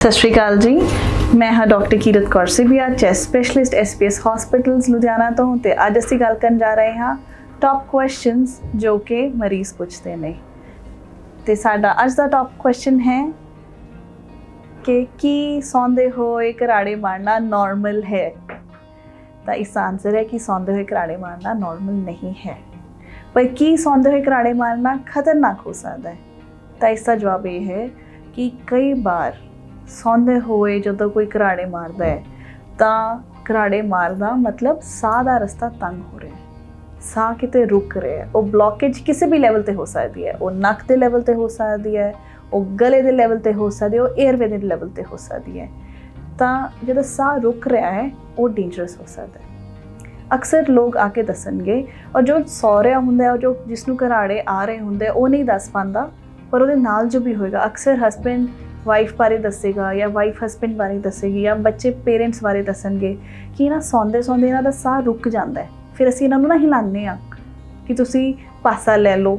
ਸਤਿ ਸ਼੍ਰੀ ਅਕਾਲ ਜੀ। ਮੈਂ ਹਾਂ doctor Kirat Kaur Sibhia, chest specialist SBS hospitals Ludhiana ਤੋਂ ਤੇ ਅੱਜ ਅਸੀਂ ਗੱਲ ਕਰਨ ਜਾ ਰਹੇ ਹਾਂ ਟੌਪ ਕੁਐਸਚਨਸ ਜੋ ਕਿ ਮਰੀਜ਼ ਪੁੱਛਦੇ ਨੇ। ਤੇ ਸਾਡਾ ਅੱਜ ਦਾ ਟੌਪ ਕੁਐਸਚਨ ਹੈ ਕਿ ਕੀ ਸੌਂਦੇ ਹੋਏ ਘਰਾੜੇ ਮਾਰਨਾ ਨੋਰਮਲ ਹੈ। ਤਾਂ ਇਸ ਦਾ ਆਨਸਰ ਹੈ ਕਿ ਸੌਂਦੇ ਹੋਏ ਘਰਾੜੇ ਮਾਰਨਾ ਨੋਰਮਲ ਨਹੀਂ ਹੈ। ਪਰ ਕੀ ਸੌਂਦੇ ਹੋਏ ਘਰਾੜੇ ਮਾਰਨਾ ਖਤਰਨਾਕ ਹੋ ਸਕਦਾ ਹੈ। ਤਾਂ ਇਸ ਦਾ ਜਵਾਬ ਇਹ ਹੈ ਕਿ ਕਈ ਵਾਰ ਸੌਂਦੇ ਹੋਏ ਜਦੋਂ ਕੋਈ ਘਰਾੜੇ ਮਾਰਦਾ ਹੈ ਤਾਂ ਘਰਾੜੇ ਮਾਰਦਾ ਮਤਲਬ ਸਾਹ ਦਾ ਰਸਤਾ ਤੰਗ ਹੋ ਰਿਹਾ ਹੈ, ਸਾਹ ਕਿਤੇ ਰੁਕ ਰਿਹਾ ਹੈ। ਉਹ ਬਲੋਕੇਜ ਕਿਸੇ ਵੀ ਲੈਵਲ ਤੇ ਹੋ ਸਕਦੀ ਹੈ, ਉਹ ਨੱਕ ਦੇ ਲੈਵਲ ਤੇ ਹੋ ਸਕਦੀ ਹੈ, ਉਹ ਗਲੇ ਦੇ ਲੈਵਲ ਤੇ ਹੋ ਸਕਦੀ ਹੈ, ਉਹ ਏਅਰਵੇ ਦੇ ਲੈਵਲ ਤੇ ਹੋ ਸਕਦੀ ਹੈ। ਤਾਂ ਜਦੋਂ ਸਾਹ ਰੁਕ ਰਿਹਾ ਹੈ ਉਹ ਡੇਂਜਰਸ ਹੋ ਸਕਦਾ ਹੈ। ਅਕਸਰ ਲੋਕ ਆ ਕੇ ਦੱਸਣਗੇ ਔਰ ਜੋ ਸੌ ਰਿਹਾ ਹੁੰਦਾ, ਜੋ ਜਿਸ ਨੂੰ ਘਰਾੜੇ ਆ ਰਹੇ ਹੁੰਦੇ ਉਹ ਨਹੀਂ ਦੱਸ ਪਾਉਂਦਾ, ਪਰ ਉਹਦੇ ਨਾਲ ਜੋ ਵੀ ਹੋਏਗਾ ਅਕਸਰ ਹਸਬੈਂਡ ਵਾਈਫ ਬਾਰੇ ਦੱਸੇਗਾ ਜਾਂ ਵਾਈਫ ਹਸਬੈਂਡ ਬਾਰੇ ਦੱਸੇਗੀ ਜਾਂ ਬੱਚੇ ਪੇਰੈਂਟਸ ਬਾਰੇ ਦੱਸਣਗੇ ਕਿ ਨਾ ਸੌਂਦੇ ਸੌਂਦੇ ਇਹਨਾਂ ਦਾ ਸਾਹ ਰੁਕ ਜਾਂਦਾ ਹੈ। ਫਿਰ ਅਸੀਂ ਇਹਨਾਂ ਨੂੰ ਨਾ ਹਿਲਾਉਂਦੇ ਹਾਂ ਕਿ ਤੁਸੀਂ ਪਾਸਾ ਲੈ ਲਓ।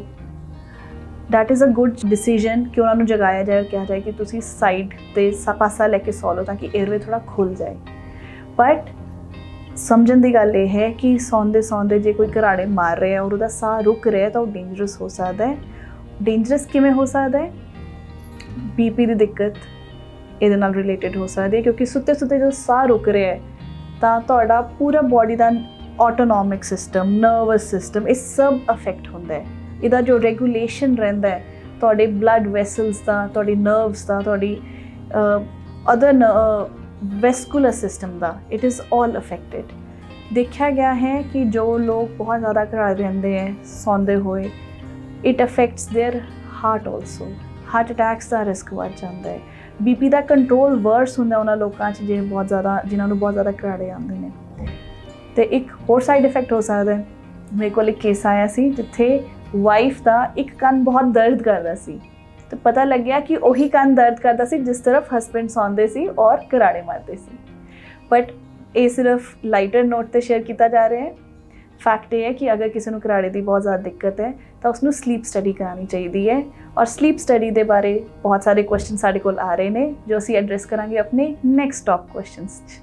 That is a good decision ਕਿ ਉਹਨਾਂ ਨੂੰ ਜਗਾਇਆ ਜਾਏ, ਕਿਹਾ ਜਾਏ ਕਿ ਤੁਸੀਂ ਸਾਈਡ 'ਤੇ ਪਾਸਾ ਲੈ ਕੇ ਸੌ ਲਓ ਤਾਂ ਕਿ ਏਅਰਵੇ ਥੋੜ੍ਹਾ ਖੁੱਲ੍ਹ ਜਾਏ। ਬਟ ਸਮਝਣ ਦੀ ਗੱਲ ਇਹ ਹੈ ਕਿ ਸੌਂਦੇ ਸੌਂਦੇ ਜੇ ਕੋਈ ਘਰਾੜੇ ਮਾਰ ਰਿਹਾ ਔਰ ਉਹਦਾ ਸਾਹ ਰੁਕ ਰਿਹਾ ਤਾਂ ਉਹ ਡੇਂਜਰਸ ਹੋ ਸਕਦਾ ਹੈ। ਡੇਂਜਰਸ ਕਿਵੇਂ ਹੋ ਸਕਦਾ ਹੈ? BP ਦੀ ਦਿੱਕਤ ਇਹਦੇ ਨਾਲ ਰਿਲੇਟਡ ਹੋ ਸਕਦੀ ਹੈ, ਕਿਉਂਕਿ ਸੁੱਤੇ ਸੁੱਤੇ ਜਦੋਂ ਸਾਹ ਰੁਕ ਰਿਹਾ ਹੈ ਤਾਂ ਤੁਹਾਡਾ ਪੂਰਾ ਬੋਡੀ ਦਾ ਆਟੋਨੋਮਿਕ ਸਿਸਟਮ, ਨਰਵਸ ਸਿਸਟਮ, ਇਹ ਸਭ ਅਫੈਕਟ ਹੁੰਦਾ ਹੈ। ਇਹਦਾ ਜੋ ਰੈਗੂਲੇਸ਼ਨ ਰਹਿੰਦਾ ਹੈ ਤੁਹਾਡੇ ਬਲੱਡ ਵੈਸਲਸ ਦਾ, ਤੁਹਾਡੀ ਨਰਵਸ ਦਾ, ਤੁਹਾਡੀ other vascular system the, it is all affected. ਦੇਖਿਆ ਗਿਆ ਹੈ ਕਿ ਜੋ ਲੋਕ ਬਹੁਤ ਜ਼ਿਆਦਾ ਘਰਾੜੇ ਰਹਿੰਦੇ ਹੈ ਸੌਂਦੇ ਹੋਏ, it affects there heart also. Heart attacks the risk ਵੱਧ ਜਾਂਦਾ ਹੈ। BP ਦਾ ਕੰਟਰੋਲ ਵਰਸ ਹੁੰਦਾ ਉਹਨਾਂ ਲੋਕਾਂ 'ਚ ਜਿਨ੍ਹਾਂ ਨੂੰ ਬਹੁਤ ਜ਼ਿਆਦਾ ਘਰਾੜੇ ਆਉਂਦੇ ਨੇ। ਅਤੇ ਇੱਕ ਹੋਰ ਸਾਈਡ ਇਫੈਕਟ ਹੋ ਸਕਦਾ ਹੈ। ਮੇਰੇ ਕੋਲ ਇੱਕ ਕੇਸ ਆਇਆ ਸੀ ਜਿੱਥੇ ਵਾਈਫ ਦਾ ਇੱਕ ਕੰਨ ਬਹੁਤ ਦਰਦ ਕਰਦਾ ਸੀ ਅਤੇ ਪਤਾ ਲੱਗਿਆ ਕਿ ਉਹੀ ਕੰਨ ਦਰਦ ਕਰਦਾ ਸੀ ਜਿਸ ਤਰਫ ਹਸਬੈਂਡ ਸੌਂਦੇ ਸੀ ਔਰ ਘਰਾੜੇ ਮਾਰਦੇ ਸੀ। ਬਟ ਇਹ ਸਿਰਫ ਲਾਈਟਰ ਨੋਟ 'ਤੇ ਸ਼ੇਅਰ ਕੀਤਾ ਜਾ ਰਿਹਾ ਹੈ। ਫੈਕਟ ਇਹ ਹੈ ਕਿ ਅਗਰ ਕਿਸੇ ਨੂੰ ਘਰਾੜੇ ਦੀ ਬਹੁਤ ਜ਼ਿਆਦਾ ਦਿੱਕਤ ਹੈ ਤਾਂ ਉਸਨੂੰ ਸਲੀਪ ਸਟੱਡੀ ਕਰਾਉਣੀ ਚਾਹੀਦੀ ਹੈ। ਔਰ ਸਲੀਪ ਸਟੱਡੀ ਦੇ ਬਾਰੇ ਬਹੁਤ ਸਾਰੇ ਕੁਐਸਚਨ ਸਾਡੇ ਕੋਲ ਆ ਰਹੇ ਨੇ ਜੋ ਅਸੀਂ ਐਡਰੈਸ ਕਰਾਂਗੇ ਆਪਣੇ ਨੈਕਸਟ ਟੌਪ ਕੁਐਸਚਨਸ 'ਚ।